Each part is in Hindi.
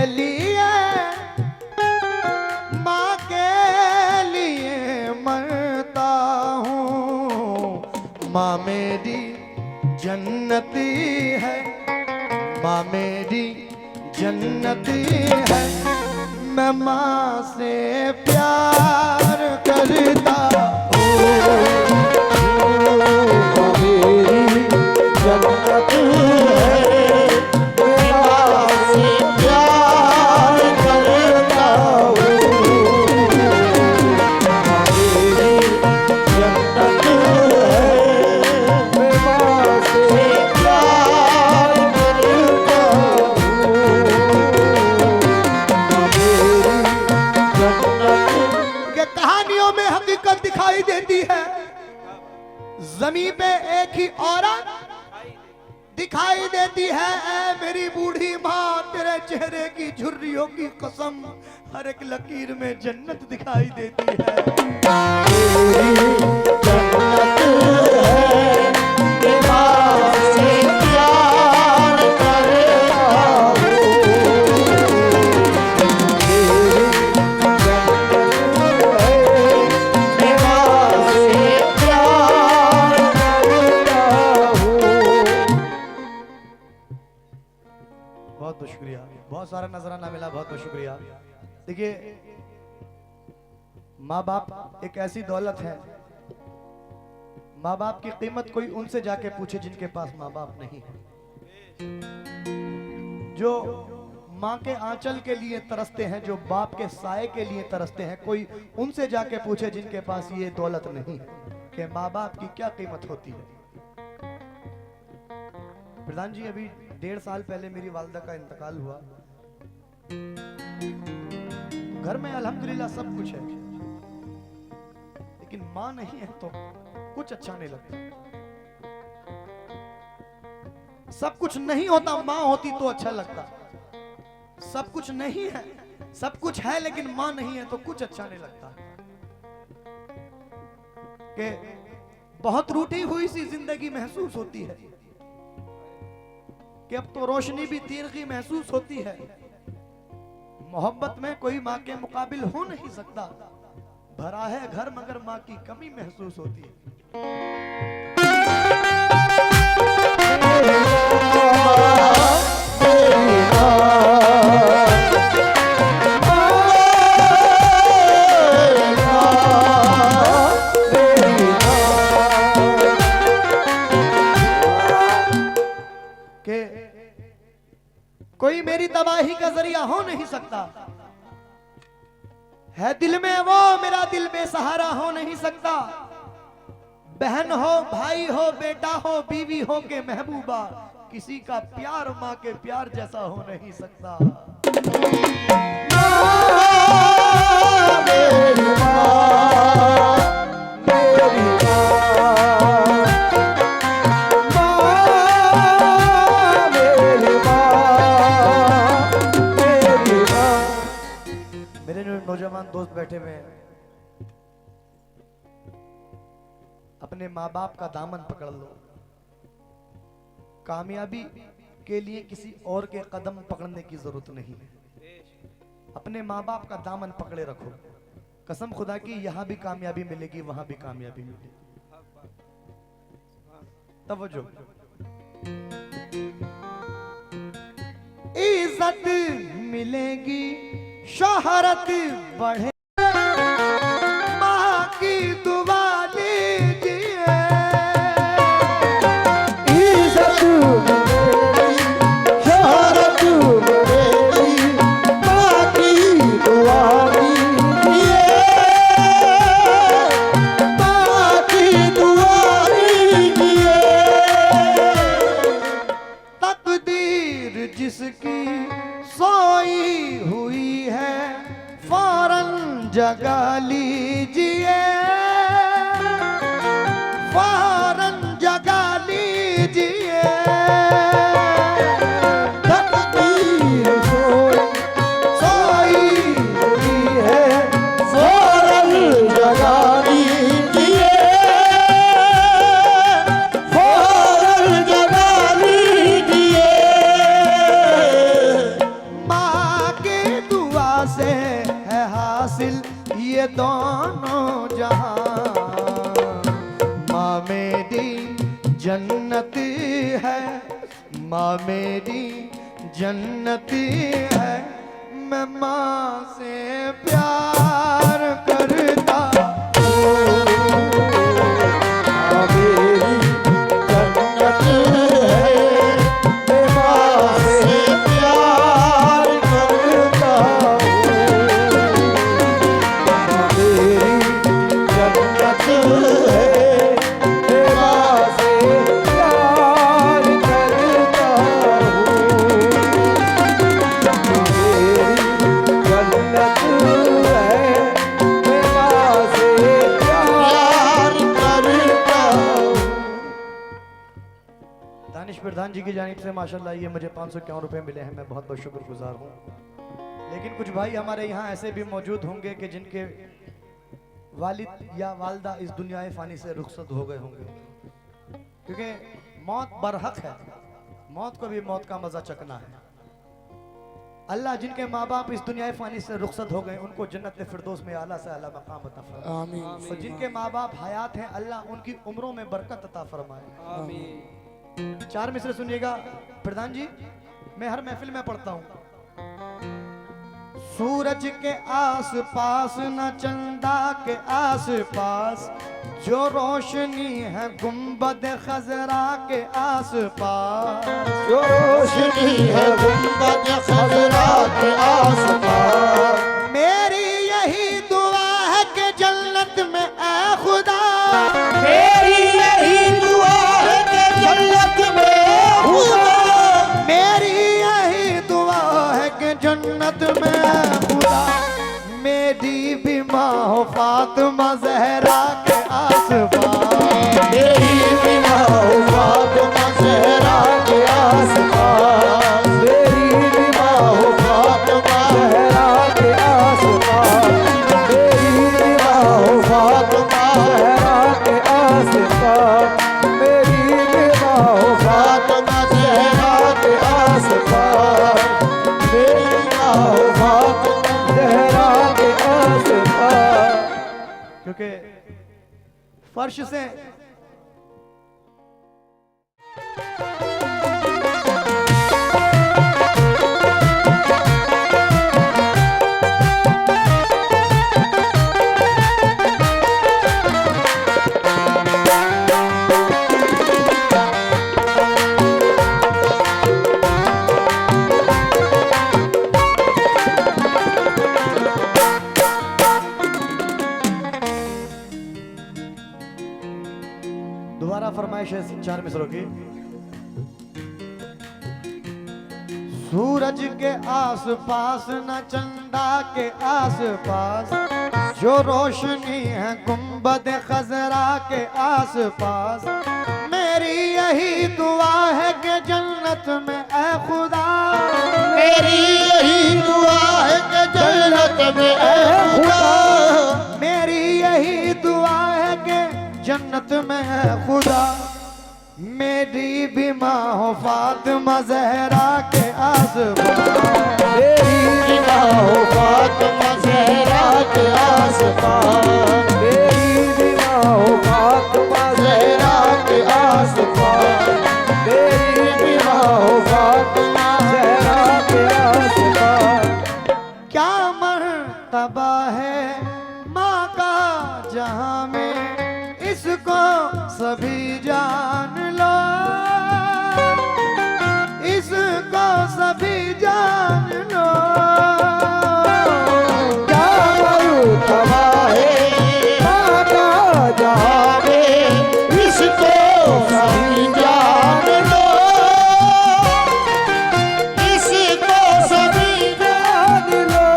लिए, माँ के लिए मरता हूँ। माँ मेरी जन्नती है, माँ मेरी जन्नती है, मैं माँ से प्यार करता हूँ। माँ मेरी जन्नत है, मैं माँ से प्यार करता हूँ। माँ मेरी जन्नत है, मैं माँ से प्यार करता हूँ। माँ मेरी जन्नत। ये कहानियों में हकीकत दिखाई देती है। ज़मीन पे एक ही औरत दिखाई देती है। ऐ मेरी बूढ़ी माँ, तेरे चेहरे की झुर्रियों की कसम, हर एक लकीर में जन्नत दिखाई देती है। मेरी जन्नत है, मैं माँ से प्यार करता हूँ। मेरी जन्नत है, मैं माँ से प्यार करता हूँ। बहुत बहुत शुक्रिया, बहुत सारा नजराना मिला, बहुत बहुत शुक्रिया। देखिए, माँ बाप एक ऐसी दौलत है, माँ बाप की कीमत कोई उनसे जाके पूछे जिनके पास माँ बाप नहीं है, जो माँ के आंचल के लिए तरसते हैं, जो बाप के साए के लिए तरसते हैं, कोई उनसे जाके पूछे जिनके पास ये दौलत नहीं है कि माँ बाप की क्या कीमत होती है। प्रधान जी, अभी 1.5 साल पहले मेरी वालिदा का इंतकाल हुआ। घर में अल्हम्दुलिल्लाह सब कुछ है, लेकिन माँ नहीं है तो कुछ अच्छा नहीं लगता। सब कुछ नहीं होता, माँ होती तो अच्छा लगता। सब कुछ नहीं है, सब कुछ है लेकिन माँ नहीं है तो कुछ अच्छा नहीं लगता। कि बहुत रूठी हुई सी जिंदगी महसूस होती है, कि अब तो रोशनी भी तीरगी महसूस होती है। मोहब्बत में कोई माँ के मुकाबिल हो नहीं सकता। भरा है घर मगर माँ की कमी महसूस होती है। कोई मेरी तबाही का जरिया हो नहीं सकता है, दिल में वो मेरा दिल बेसहारा हो नहीं सकता। बहन हो, भाई हो, बेटा हो, बीवी हो के महबूबा, किसी का प्यार माँ के प्यार जैसा हो नहीं सकता। मेरी माँ, मेरी नौजवान दोस्त बैठे हुए हैं, अपने माँ बाप का दामन पकड़ लो। कामयाबी के लिए किसी और के कदम पकड़ने की जरूरत नहीं है, अपने माँ बाप का दामन पकड़े रखो। कसम खुदा की, यहां भी कामयाबी मिलेगी, वहां भी कामयाबी मिलेगी। तवज्जो। इज्जत मिलेगी, शोहरत बढ़े, माँ की दुआ लीजिए। इज्जत मिलेगी, शोहरत बढ़ेगी, माँ की दुआ लीजिए, माँ की दुआ लीजिए। तकदीर जिसकी सोई हुई है, फौरन जगा लीजिए, फौरन जगा लीजिए। तकदीर सोई हुई है, फौरन जगा लीजिए, फौरन जगा लीजिए। माँ ये दोनों जहां, माँ मेरी जन्नत है, माँ मेरी जन्नत है, मैं माँ से प्यार करता हूँ। माँ मेरी जन्नत है, मैं माँ से प्यार करता हूँ। माँ मेरी जन्नत है, मैं माँ से प्यार करता हूँ। दानिश प्रधान जी की जानिब से माशाल्लाह ये मुझे 551 रुपए मिले हैं, मैं बहुत बहुत शुक्रगुजार हूँ। लेकिन कुछ भाई हमारे यहाँ ऐसे भी मौजूद होंगे कि जिनके वालिद या वालदा इस दुनिया फ़ानी से रुखसत हो गए होंगे, क्योंकि मौत बरहक है, मौत को भी मौत का मज़ा चखना है। अल्लाह जिनके माँ बाप इस दुनिया फ़ानी से रुखसत हो गए उनको जन्नत फिरदौस में आला से आला मकाम अता फरमाए। आमीन। और जिनके माँ बाप हयात हैं अल्लाह उनकी उम्रों में बरकत अता फरमाए। आमीन। 4 मिसरे सुनिएगा प्रधान जी, मैं हर महफिल में पढ़ता हूँ। सूरज के आस पास न चंदा के आस पास, जो रोशनी है गुंबद खजरा के आस पास, जो रोशनी है गुंबद खजरा के आस पास। मेरी यही दुआ है कि जन्नत में ऐ खुदा, मेरी यही दुआ है कि जन्नत में ऐ खुदा, मेरी यही दुआ है कि जन्नत में ऐ खुदा, मेरी भी माँ हो फातिमा ज़हरा के आस-पास, मेरी भी माँ हो फातिमा ज़हरा के आस-पास, मेरी भी माँ हो फातिमा ज़हरा के आस-पास, मेरी भी माँ हो फातिमा ज़हरा के आस-पास, मेरी भी माँ हो फातिमा ज़हरा के आस-पास, मेरी माँ हो फातिमा ज़हरा के आस-पास। क्योंकि फर्श से दोबारा फरमाइश है 4 मिसरों की। सूरज के आस पास न चंदा के आस पास, जो रोशनी है गुंबद खजरा के आस पास, मेरी यही दुआ है कि जन्नत में ऐ खुदा, मेरी यही दुआ है कि जन्नत में ऐ खुदा, मेरी यही दुआ है कि जन्नत में है खुदा, मेरी भी माँ हो फातिमा ज़हरा के आस-पास, मेरी भी माँ हो फातिमा ज़हरा के आस-पास, मेरी भी माँ हो फातिमा ज़हरा के आस-पास, मेरी भी माँ हो फातिमा ज़हरा के आस-पास। क्या मर्तबा है माँ का जहाँ में, इसको सभी जान लो, इसको सभी जान लो। क्या मर्तबा है माँ का जहाँ में, इसको सभी जान लो, इसको सभी जान लो।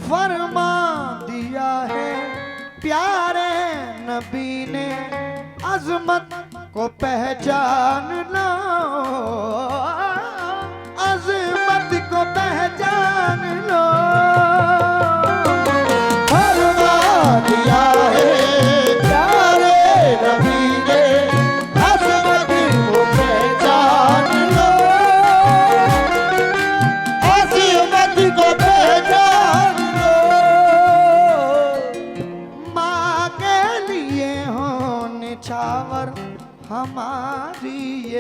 फरमा दिया है प्यारे नबी ने, अजमत को पहचान लो, अजमत को पहचान लो। फरमा दिया है प्यारे नबी ने, अजमत को पहचान लो, अजमत को पहचान लो।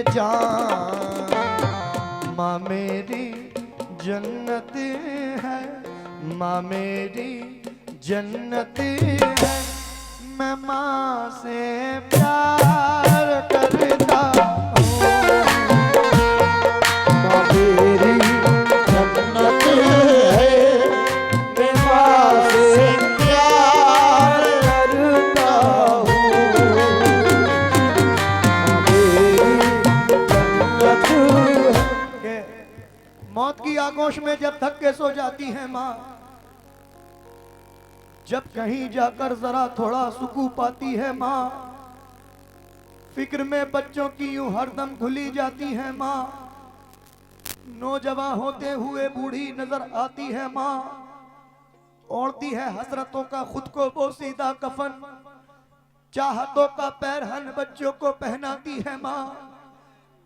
जान, माँ मेरी जन्नत है, माँ मेरी जन्नत है। मैं माँ से प्यार करता हूँ, माँ मेरी जन्नत है, मैं माँ से प्यार करता हूँ। माँ मेरी जन्नत है। के मौत की आगोश में जब थक के सो जाती है माँ, जब कहीं जाकर जरा थोड़ा सुकून पाती है माँ, फिक्र में बच्चों की यूं हरदम घुली जाती है माँ। नौजवान होते हुए बूढ़ी नजर आती है माँ, ओढ़ती है हसरतों का खुद को बोसीदा कफन, चाहतों का पैरहन बच्चों को पहनाती है माँ।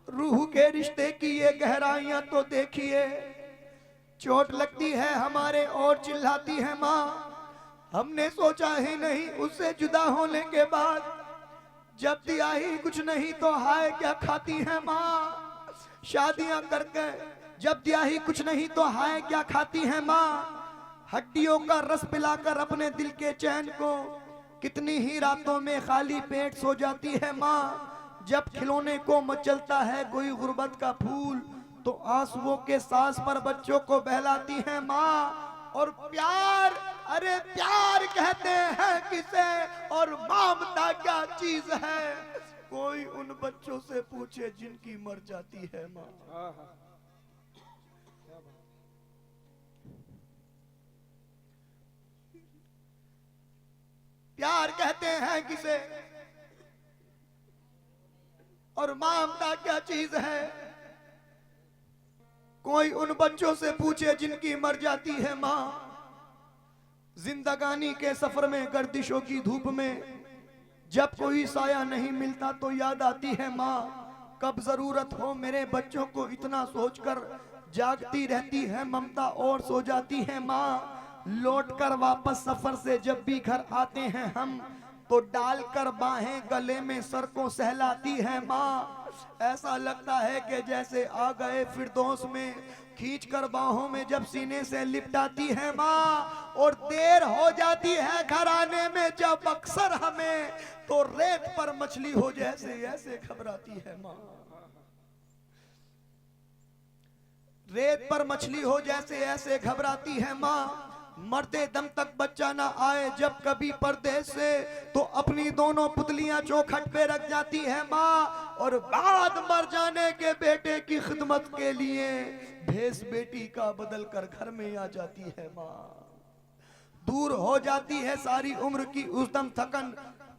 रूह के रिश्ते की ये गहराइयां तो देखिए, चोट लगती है हमारे और चिल्लाती है माँ। हमने सोचा ही नहीं उससे जुदा होने के बाद, जब दिया ही कुछ नहीं तो हाय क्या खाती है माँ। शादियां करके जब दिया ही कुछ नहीं तो हाय क्या खाती है माँ। हड्डियों का रस पिलाकर अपने दिल के चैन को कितनी ही रातों में खाली पेट सो जाती है माँ। जब खिलौने को मचलता है कोई गुर्बत का फूल, तो आंसुओं के सांस पर बच्चों को बहलाती है माँ। और प्यार, अरे प्यार कहते हैं किसे, और ममता क्या चीज है, कोई उन बच्चों से पूछे जिनकी मर जाती है माँ। प्यार कहते हैं किसे, और ममता क्या चीज है, कोई उन बच्चों से पूछे जिनकी मर जाती है माँ। जिंदगानी के सफर में गर्दिशों की धूप में जब कोई साया नहीं मिलता तो याद आती है माँ। कब जरूरत हो मेरे बच्चों को इतना सोचकर जागती रहती है ममता और सो जाती है माँ। लौटकर वापस सफर से जब भी घर आते हैं हम, तो डालकर बाहें गले में सर को सहलाती है माँ। ऐसा लगता है कि जैसे आ गए फिरदौस में, खींचकर बाहों में जब सीने से लिपटाती है माँ। और देर हो जाती है घर आने में जब अक्सर हमें, तो रेत पर मछली हो जैसे ऐसे घबराती है माँ। रेत पर मछली हो जैसे ऐसे घबराती है माँ। मरते दम तक बच्चा ना आए जब कभी परदेश से, तो अपनी दोनों पुतलियां चौखट पे रख जाती है माँ। और बाद मर जाने के बेटे की खिदमत के लिए भेष बेटी का बदल कर घर में आ जाती है माँ। दूर हो जाती है सारी उम्र की उद्दम थकन,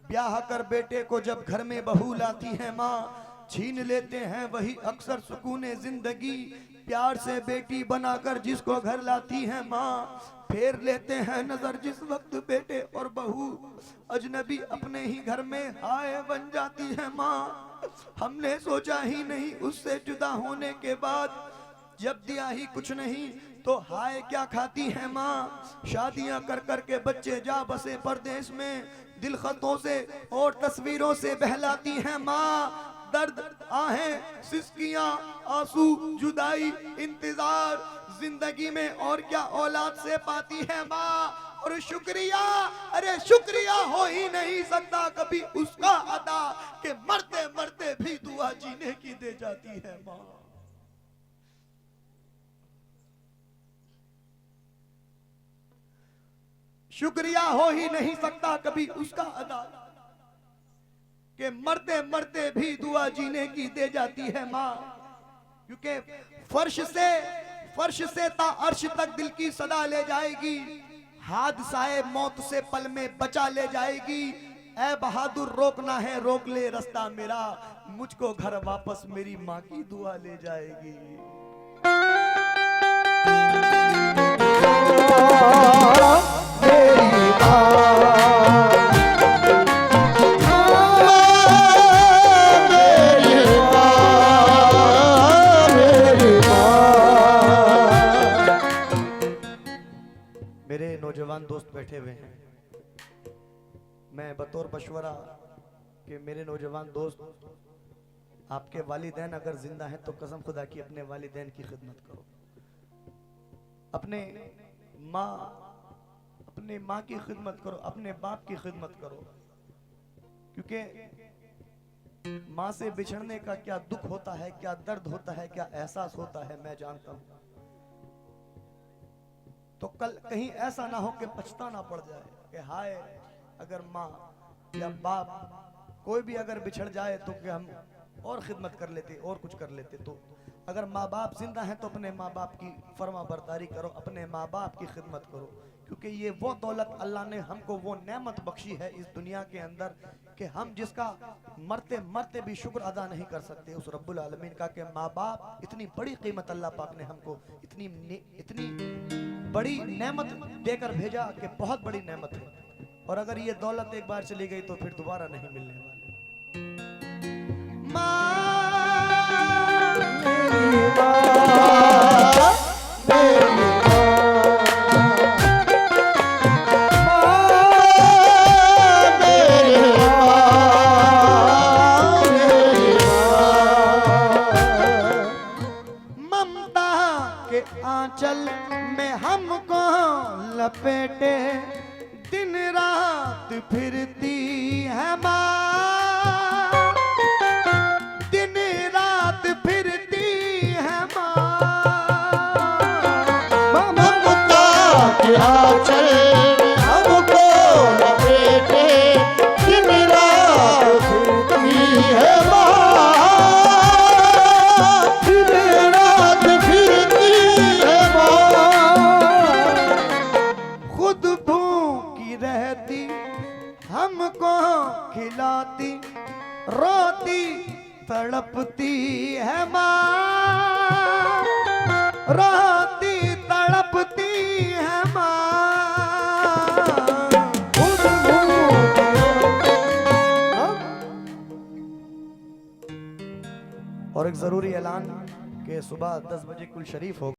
ब्याह कर बेटे को जब घर में बहू लाती है माँ। छीन लेते हैं वही अक्सर सुकूने जिंदगी, प्यार से बेटी बनाकर जिसको घर लाती है माँ। फेर लेते हैं नजर जिस वक्त बेटे और बहू अजनबी अपने ही घर में हाय बन जाती है माँ। हमने सोचा ही नहीं उससे जुदा होने के बाद, जब दिया ही कुछ नहीं तो हाय क्या खाती है माँ। शादियां कर कर के बच्चे जा बसे परदेश में, दिल खतों से और तस्वीरों से बहलाती है माँ। दर्द, आहें, सिसकियां, आंसू, जुदाई, इंतजार, जिंदगी में और क्या औलाद से पाती है माँ। और शुक्रिया, अरे शुक्रिया हो ही नहीं सकता कभी उसका अदा, कि मरते मरते भी दुआ जीने की दे जाती है माँ। शुक्रिया हो ही नहीं सकता कभी उसका अदा, कि मरते मरते भी दुआ जीने की दे जाती है माँ। क्योंकि फर्श से ता अर्श तक दिल की सदा ले जाएगी, हादसाए मौत से पल में बचा ले जाएगी। ऐ बहादुर रोकना है रोक ले रास्ता मेरा, मुझको घर वापस मेरी माँ की दुआ ले जाएगी। मेरी मेरे नौजवान दोस्त बैठे हुए हैं, मैं बतौर मशवरा कि मेरे नौजवान दोस्त आपके वालिदैन अगर जिंदा हैं तो कसम खुदा की अपने वालिदैन की खिदमत करो, अपने माँ की खिदमत करो, अपने बाप की खिदमत करो, क्योंकि माँ से बिछड़ने का क्या दुख होता है, क्या दर्द होता है, क्या एहसास होता है मैं जानता हूं। तो कल कहीं ऐसा ना हो कि पछताना पड़ जाए कि हाय अगर माँ या बाप कोई भी अगर बिछड़ जाए तो कि हम और खिदमत कर लेते और कुछ कर लेते। तो अगर माँ बाप जिंदा हैं तो अपने माँ बाप की फर्मा बरदारी करो, अपने माँ बाप की खिदमत करो, क्योंकि ये वो दौलत अल्लाह ने हमको वो नेमत बख्शी है इस दुनिया के अंदर कि हम जिसका मरते मरते भी शुक्र अदा नहीं कर सकते उस रब्बुल आलमीन का। कि माँ बाप इतनी बड़ी कीमत अल्लाह पाक ने हमको इतनी बड़ी नेमत देकर भेजा कि बहुत बड़ी नेमत है, और अगर ये दौलत एक बार चली गई तो फिर दोबारा नहीं मिलने वाली। ममता के आंचल में हमको लपेटे दिन रात फिरती है माँ, दिन रात फिरती है माँ। ममता के आंचल में हमको लपेटे दिन रात फिरती है माँ, दिन रात फिरती है माँ। खुद भूखी रहती हमको खिलाती, रोती तड़पती है माँ, रोती तड़पती है माँ। और एक जरूरी ऐलान कि सुबह 10 बजे कुल शरीफ हो